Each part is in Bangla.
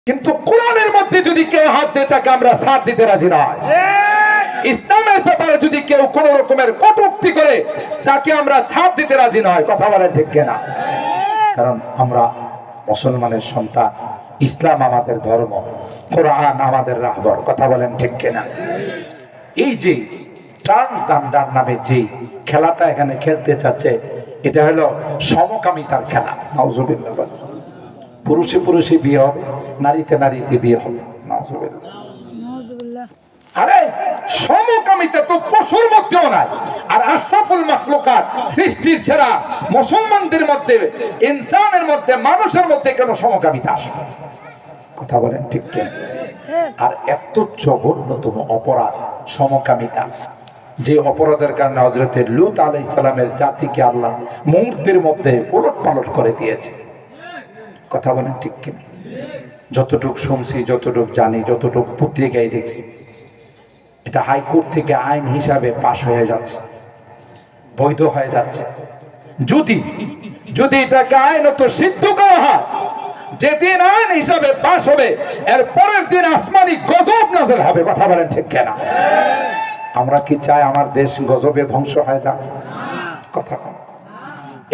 কিন্তু কোরআনের মধ্যে যদি কেউ হাত দিয়ে তাকে আমরা ছাড় দিতে রাজি নয়। ইসলামের ব্যাপারে যদি কেউ কোন রকমের কটূক্তি করে তাকে আমরা ছাড় দিতে রাজি নয়। কথা বলেন ঠিক কিনা? কারণ আমরা মুসলমানের সন্তান, ইসলাম আমাদের ধর্ম, কোরআন আমাদের রাহবর। কথা বলেন ঠিক কিনা? এই যে ট্রান্সজেন্ডার নামে যে খেলাটা এখানে খেলতে চাচ্ছে, এটা হলো সমকামিতার খেলা। নাউজুবিল্লাহ। পুরুষে পুরুষে বিয়ে হবে, নারীতে নারীতে বিয়ে হবে। নাউজুবিল্লাহ। আরে সমকামিতা তো পশুর মধ্যেও নাই। আর আশরাফুল মাখলুকাত, সৃষ্টির সেরা মুসলমানদের মধ্যে, ইনসানের মধ্যে, মানুষের মধ্যে কেন সমকামিতা আসে? কথা বলেন ঠিক কিনা? আর এত জঘন্যতম অপরাধ সমকামিতা, যে অপরাধের কারণে হযরতে লূত আলাইহিস সালামের জাতিকে আল্লাহ মুহূর্তের মধ্যে ওলটপালট করে দিয়েছে। কথা বলেন ঠিক কিনা? যতটুক শুনছি, যতটুক জানি, যতটুক পত্রিকায় দেখছি, এটা হাইকোর্ট থেকে আইন হিসাবে পাশ হয়ে যাচ্ছে, বৈধ হয়ে যাচ্ছে। যদি যদি এটাকে আইনত সিদ্ধ করা হয়, যেদিন আইন হিসাবে পাশ হবে এর পরের দিন আসমানি গজব নাযিল হবে। কথা বলেন ঠিক কিনা? আমরা কি চাই আমার দেশ গজবে ধ্বংস হয়ে যাক? কথা কম।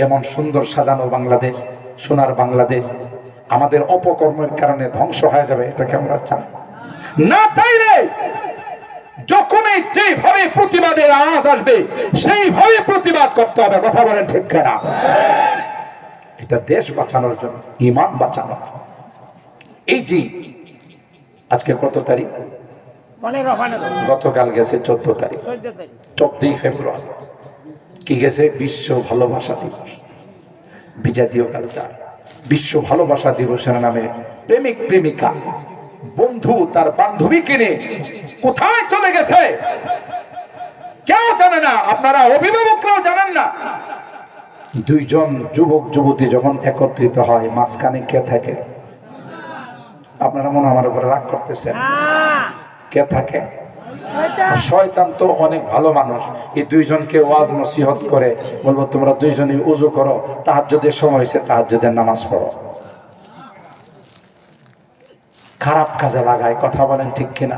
এমন সুন্দর সাজানো বাংলাদেশ, সোনার বাংলাদেশ আমাদের অপকর্মের কারণে ধ্বংস হয়ে যাবে, এটাকে আমরা চাই না। চাইলে যখনই যেভাবে প্রতিবাদের আওয়াজ আসবে সেইভাবে প্রতিবাদ করতে হবে। কথা বলেন ঠিক কিনা? এটা দেশ বাঁচানোর জন্য, ঈমান বাঁচানোর জন্য। এই যে আজকে কত তারিখ? গতকাল গেছে 14 তারিখ, 14ই ফেব্রুয়ারি। কি গেছে? বিশ্ব ভালোবাসা দিবস, বিজাতীয় কালচার। বিশ্ব ভালোবাসা দিবসের নামে প্রেমিক প্রেমিকা, বন্ধু তার বান্ধবীকে নিয়ে কোথায় চলে গেছে কেউ জানে না। আপনারা অভিভাবকরাও জানেন না। দুইজন যুবক যুবতী যখন একত্রিত হয়, মাঝখানে কে থাকে? আপনারা মনে আমার উপরে রাগ করতেছেন? কে থাকে? শয়তান তো অনেক ভালো মানুষ। এই দুইজনকে ওয়াজ নসিহত করে বলবো, তোমরা দুইজনই উজু করো, তাহাজ্জুদের সময় হয়েছে, তাহাজ্জুদের নামাজ পড়ো। খারাপ কাজে লাগায়। কথা বলেন ঠিক কিনা?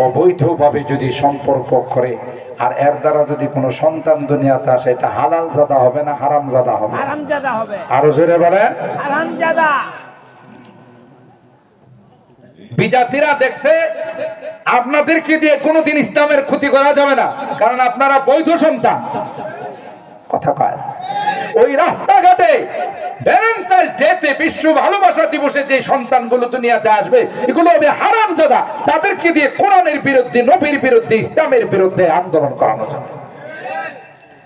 অবৈধভাবে যদি সম্পর্ক করে আর এর দ্বারা যদি কোনো সন্তান দুনিয়াতে আসে, এটা হালাল জাদা হবে না হারাম জাদা হবে? আরো জোরে বলেন হারামজাদা। বিজাতিরা দেখছে আপনাদেরকে দিয়ে কোনোদিন ইসলামের ক্ষতি করা যাবে না, কারণ আপনারা বৈধ সন্তান। কথা কয় ওই রাস্তাঘাটে ভ্যালেন্টাইন্স ডেতে, বিশ্ব ভালোবাসা দিবসে যে সন্তানগুলো দুনিয়াতে আসবে, এগুলো হবে হারামজাদা। তাদেরকে দিয়ে কোরআনের বিরুদ্ধে, নবীর বিরুদ্ধে, ইসলামের বিরুদ্ধে আন্দোলন করানো যাবে।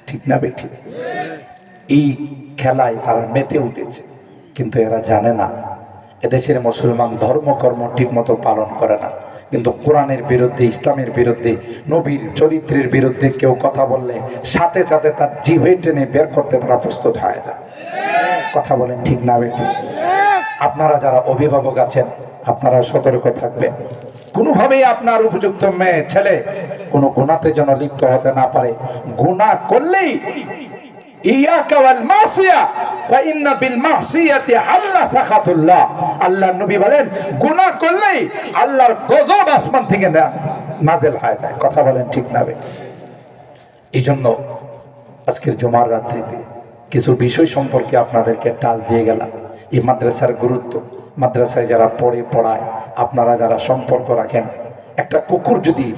ঠিক না বেঠিক? এই খেলায় তারা মেতে উঠেছে, কিন্তু এরা জানে না এদেশের মুসলমান ধর্মকর্ম ঠিক মতো পালন করে না। কিন্তু কোরআনের বিরুদ্ধে, ইসলামের বিরুদ্ধে, নবীর চরিত্রের বিরুদ্ধে কেউ কথা বললে সাথে সাথে তার জিভে টেনে বের করতে তারা প্রস্তুত হয়ে যায়। কথা বলেন ঠিক না বেঠিক? আপনারা যারা অভিভাবক আছেন, আপনারা সতর্ক থাকবেন। কোনোভাবেই আপনার উপযুক্ত মেয়ে ছেলে কোনো গুনাহতে যেন লিপ্ত হতে না পারে। গুনাহ করলেই ইয়াকা ওয়াল মাসিয়া ফা ইন্না বিল মাসিয়াতি হাল্লা সাখাতুল্লাহ। আল্লাহর নবী বলেন, গুনাহ করলেই আল্লাহর গজব আসমান থেকে নাযিল হয়ে যায়। কথা বলেন ঠিক না? এইজন্য আজকের জুমার রাত্রিতে কিছু বিষয় সম্পর্কে আপনাদেরকে টাচ দিয়ে গেলাম। এই মাদ্রাসার গুরুত্ব, মাদ্রাসায় যারা পড়ায়, আপনারা যারা সম্পর্ক রাখেন, একটা কুকুর যদি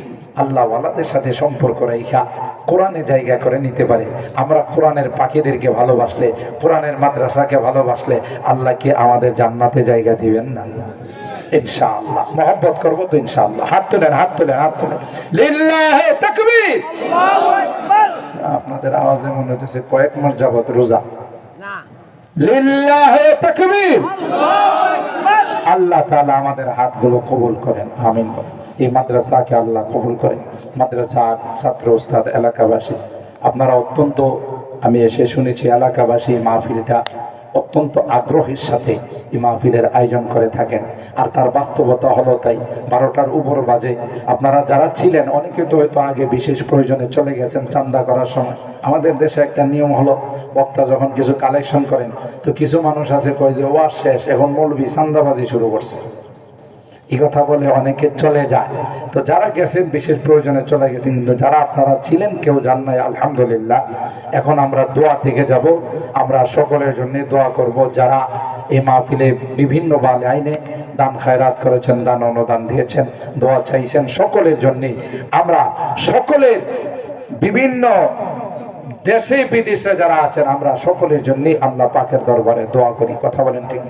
আল্লাহওয়ালাদের সাথে সম্পর্ক রেখা কোরআনে জায়গা করে নিতে পারে, আমরা কোরআনের পাখিদেরকে ভালোবাসলে, কোরআনের মাদ্রাসাকে ভালোবাসলে আল্লাহ কি আমাদের জান্নাতে জায়গা দিবেন না? ইনশাআল্লাহ মহব্বত করবো তো ইনশাআল্লাহ। হাত তোলেন, হাত তোলেন, হাত তোলেন। লিল্লাহি তাকবীর। আল্লাহু আকবার। আপনাদের আওয়াজে মনে হচ্ছে কয়েক মাস যাবত রোজা। না, লিল্লাহি তাকবীর। আল্লাহু আকবার। আল্লাহ তাআলা আমাদের হাতগুলো কবুল করেন, আমিন। এই মাদ্রাসাকে আল্লাহ কবুল করেন। মাদ্রাসার ছাত্র, ওস্তাদ, এলাকাবাসী আপনারা অত্যন্ত, আমি এসে শুনেছি এলাকাবাসী মাহফিলটা অত্যন্ত আগ্রহের সাথে এই মাহফিলের আয়োজন করে থাকেন। আর তার বাস্তবতা হলো তাই 12টার উপর বাজে। আপনারা যারা ছিলেন অনেকে তো হয়তো আগে বিশেষ প্রয়োজনে চলে গেছেন চাঁদা করার সময়। আমাদের দেশে একটা নিয়ম হলো, বক্তা যখন কিছু কালেকশন করেন তো কিছু মানুষ আছে কয় যে ওয়াজ শেষ, এখন মৌলবি চাঁদাবাজি শুরু করছে। এই কথা বলে অনেকে চলে যায়। তো যারা গেছেন বিশেষ প্রয়োজনে চলে গেছেন, কিন্তু যারা আপনারা ছিলেন কেউ জান নাই, আলহামদুলিল্লাহ। এখন আমরা দোয়া থেকে যাব, আমরা সকলের জন্য দোয়া করব। যারা এই মাহফিলে বিভিন্ন বালে আইনে দান খায়রাত করেছেন, দান অনুদান দিয়েছেন, দোয়া চাইছেন, সকলের জন্যই আমরা সকলের বিভিন্ন দেশে বিদেশে যারা আছেন আমরা সকলের জন্যই আল্লাহ পাকের দরবারে দোয়া করি। কথা বলেন ঠিক?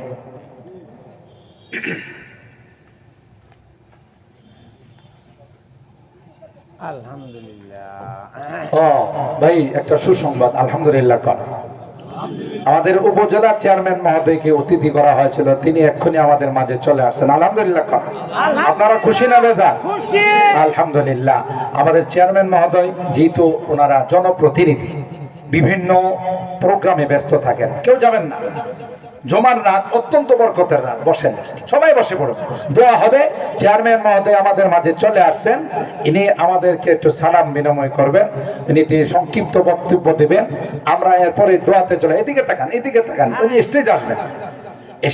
ও ভাই, একটা সুসংবাদ আলহামদুলিল্লাহ কর। আমাদের উপজেলা চেয়ারম্যান মহোদয়কে অতিথি করা হয়েছিল, তিনি এক্ষুনি আমাদের মাঝে চলে আসছেন। আলহামদুলিল্লাহ কর। আপনারা খুশি না বেজার? আলহামদুলিল্লাহ। আমাদের চেয়ারম্যান মহোদয় যেহেতু ওনারা জনপ্রতিনিধি, বিভিন্ন প্রোগ্রামে ব্যস্ত থাকেন, কেউ যাবেন না। জমার রাত অত্যন্ত বরকতের রাত, বসেন, সবাই বসে পড়ুন, দোয়া হবে। চেয়ারম্যান মহোদয় আমাদের মাঝে চলে আসছেন, ইনি আমাদেরকে একটু সালাম বিনিময় করবেন, ইনি সংক্ষিপ্ত বক্তব্য দেবেন, আমরা এরপরে দোয়াতে চলে। এদিকে তাকান, এদিকে তাকান, উনি স্টেজে আসবেন,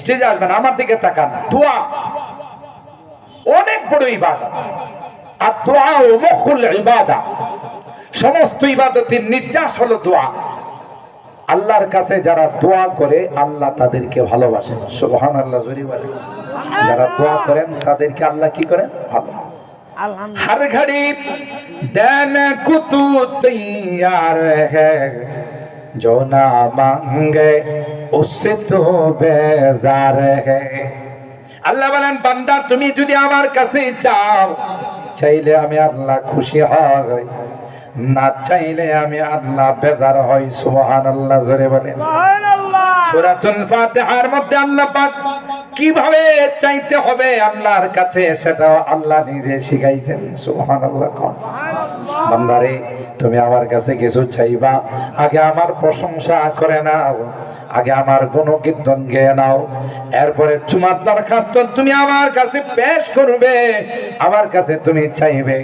স্টেজে আসবেন, আমার দিকে তাকান। দোয়া অনেক বড় ইবাদত, আর দোয়া ও মুখুল ইবাদা, সমস্ত ইবাদতের নির্যাস হলো দোয়া। আল্লাহর কাছে যারা দোয়া করে আল্লাহ তাদেরকে ভালোবাসেন। সুবহানাল্লাহ জোরে বলেন। যারা দোয়া করেন তাদেরকে আল্লাহ কি করেন? ভালো। हर घड़ी देन को तू तैयार है, जो ना मांगे उससे तो बेजार है। আল্লাহ বলেন, বান্দা তুমি যদি আমার কাছে চাও, চাইলে আমি আল্লাহ খুশি হই, না চাইলে আমি আল্লাহ বেজার হই। সুবহানাল্লাহ জোরে বলেন। সূরাতুল ফাতিহার মধ্যে আল্লাহ পাক কিভাবে চাইতে হবে আল্লাহর কাছে সেটাও আল্লাহ নিজে শিখাইছেন। সুবহানাল্লাহ। কোন বান্দারে, তুমি আমার কাছে কিছু চাইবা, আগে আমার প্রশংসা করে নাও, আগে আমার গুণকীর্তন গেয়ে নাও, এরপরে তোমার দরখাস্ত তুমি আমার কাছে পেশ করবে, আমার কাছে তুমি চাইবে।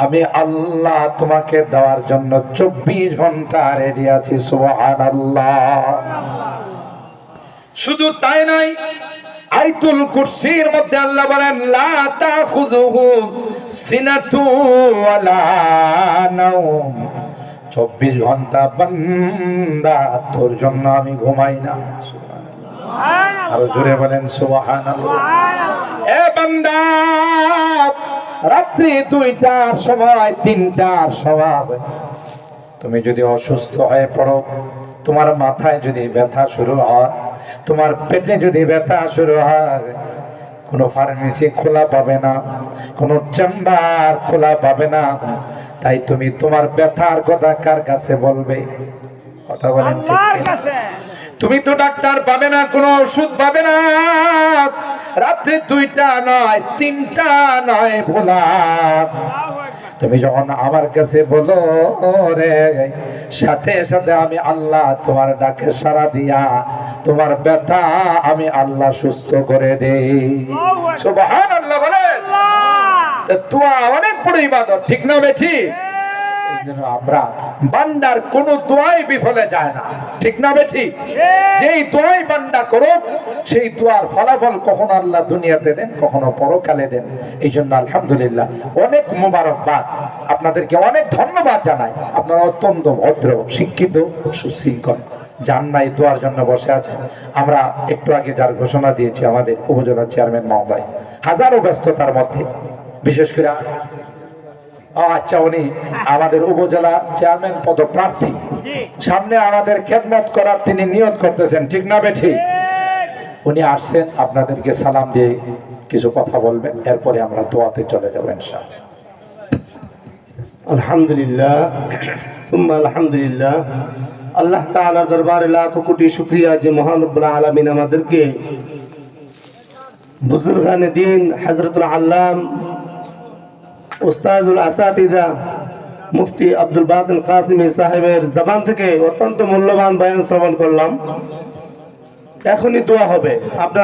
আমি আল্লাহ তোমাকে দেওয়ার জন্য 24 ঘন্টা রেডি আছি। সুবহানাল্লাহ। শুধু তাই নয়, আয়াতুল কুরসির মধ্যে আল্লাহ বলেন, লা তাখুযুহু সিনাতু ওয়ালা নাওম। 24 ঘন্টা বান্দা তোর জন্য আমি ঘুমাই না। সুবহানাল্লাহ। আরো জোরে বলেন সুবহানাল্লাহ। এ বান্দা, রাত্রি 2টার সময়, 3টার সময় তুমি যদি অসুস্থ হয়ে পড়ো, তোমার মাথায় যদি ব্যথা শুরু হয়, তোমার পেটে যদি ব্যথা শুরু হয়, কোনো ফার্মেসি খোলা পাবে না, কোনো চেম্বার খোলা পাবে না, তাই তুমি তোমার ব্যথার কথা কার কাছে বলবে? কথা বলেন ঠিক? তুমি তো ডাক্তার পাবে না, কোনো ওষুধ পাবে না, রাত্রে 2টা নয়, 3টা নয়, ভোলা তুমি যখন আমার কাছে বলো রে, সাথে সাথে আমি আল্লাহ তোমার ডাকে সাড়া দিয়া তোমার ব্যথা আমি আল্লাহ সুস্থ করে দেই। সুবহানাল্লাহ বলেন। দোয়া অনেক বড় ইবাদত, ঠিক না বেঠি? আমরা বান্দার কোন দোয়াই বিফলে যায় না, ঠিক না বেঠি? যেই দোয়াই বান্দা করো সেই দোয়ার ফলাফল কখনো আল্লাহ দুনিয়াতে দেন, কখনো পরকালে দেন। এই জন্য আলহামদুলিল্লাহ, অনেক মোবারকবাদ, আপনাদেরকে অনেক ধন্যবাদ জানাই। আপনারা অত্যন্ত ভদ্র, শিক্ষিত, সুশৃঙ্খল, জান্নাই দোয়ার জন্য বসে আছে। আমরা একটু আগে যার ঘোষণা দিয়েছি আমাদের উপজেলা চেয়ারম্যান মহোদয়, হাজারো ব্যস্ততার মধ্যে বিশেষ করে আচ্ছা, উনি আমাদের উপজেলা চেয়ারম্যান পদপ্রার্থী, সামনে আমাদের খেদমত করার তিনি নিয়ত করতেছেন, ঠিক না বেঠি? উনি আসছেন, আপনাদেরকে সালাম দিয়ে কিছু কথা বলবেন, এরপরে আমরা দোয়াতে চলে যাবো ইনশাআল্লাহ। আলহামদুলিল্লাহ, সুম্মা আলহামদুলিল্লাহ। আল্লাহ তাআলার দরবারে লাখ কোটি শুকরিয়া যে মহান রব্বুল আলামিন আমাদেরকে বুজুর্গানে দ্বীন হযরতুল আল্লাম উস্তাদুল আসাতিদা মুফতি আব্দুল বাতিন কাসিমি সাহেবের জবান থেকে অত্যন্ত মূল্যবান বয়ান শ্রবণ করলাম। এখনই দোয়া হবে। আপনারা